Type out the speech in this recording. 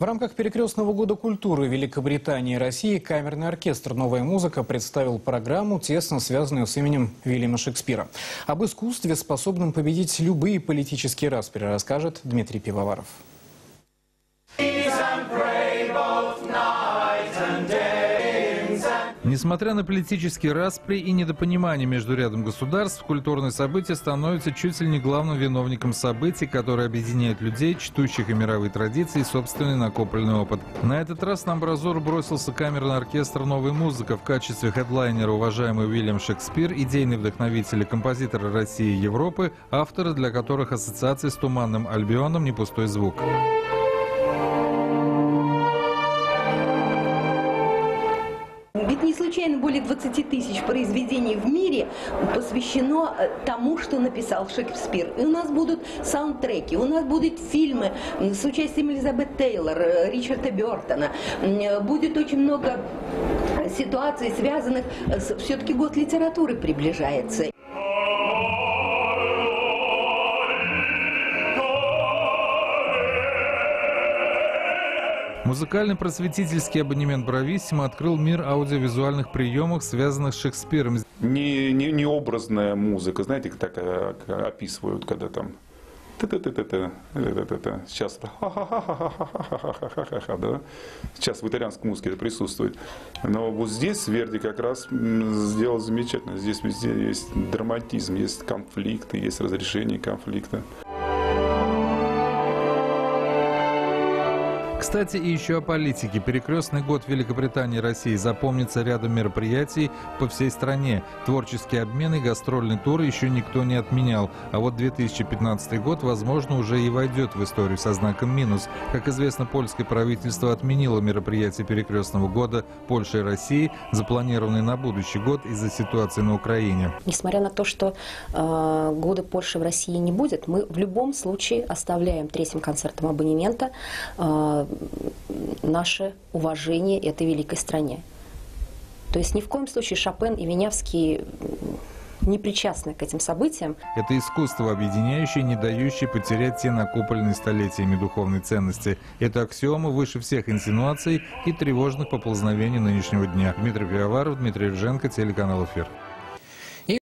В рамках перекрестного года культуры Великобритании и России камерный оркестр «Новая музыка» представил программу, тесно связанную с именем Уильяма Шекспира. Об искусстве, способном победить любые политические распри, расскажет Дмитрий Пивоваров. Несмотря на политические распри и недопонимание между рядом государств, культурное событие становится чуть ли не главным виновником событий, которые объединяют людей, чтущих и мировые традиции, и собственный накопленный опыт. На этот раз на амбразуру бросился камерный оркестр «Новая музыка». В качестве хедлайнера уважаемый Уильям Шекспир, идейный вдохновитель и композитор России и Европы, авторы, для которых ассоциации с «Туманным Альбионом» не пустой звук. Ведь не случайно более 20 тысяч произведений в мире посвящено тому, что написал Шекспир. И у нас будут саундтреки, у нас будут фильмы с участием Элизабет Тейлор, Ричарда Бертона. Будет очень много ситуаций, связанных с... Все-таки год литературы приближается. Музыкальный просветительский абонемент «Брависсимо» открыл мир аудиовизуальных приемов, связанных с Шекспиром. Не образная музыка, знаете, так описывают, когда там сейчас да? Сейчас в итальянской музыке это присутствует. Но вот здесь Верди как раз сделал замечательно. Здесь везде есть драматизм, есть конфликты, есть разрешение конфликта. Кстати, и еще о политике. Перекрестный год Великобритании и России запомнится рядом мероприятий по всей стране. Творческие обмены, гастрольный тур еще никто не отменял. А вот 2015 год, возможно, уже и войдет в историю со знаком минус. Как известно, польское правительство отменило мероприятие перекрестного года Польши и России, запланированные на будущий год из-за ситуации на Украине. Несмотря на то, что года Польши в России не будет, мы в любом случае оставляем третьим концертом абонемента наше уважение этой великой стране. То есть ни в коем случае Шопен и Винявский не причастны к этим событиям. Это искусство, объединяющее, не дающее потерять те накопленные столетиями духовные ценности. Это аксиома выше всех инсинуаций и тревожных поползновений нынешнего дня. Дмитрий Пивоваров, Дмитрий Рженко, телеканал «Эфир».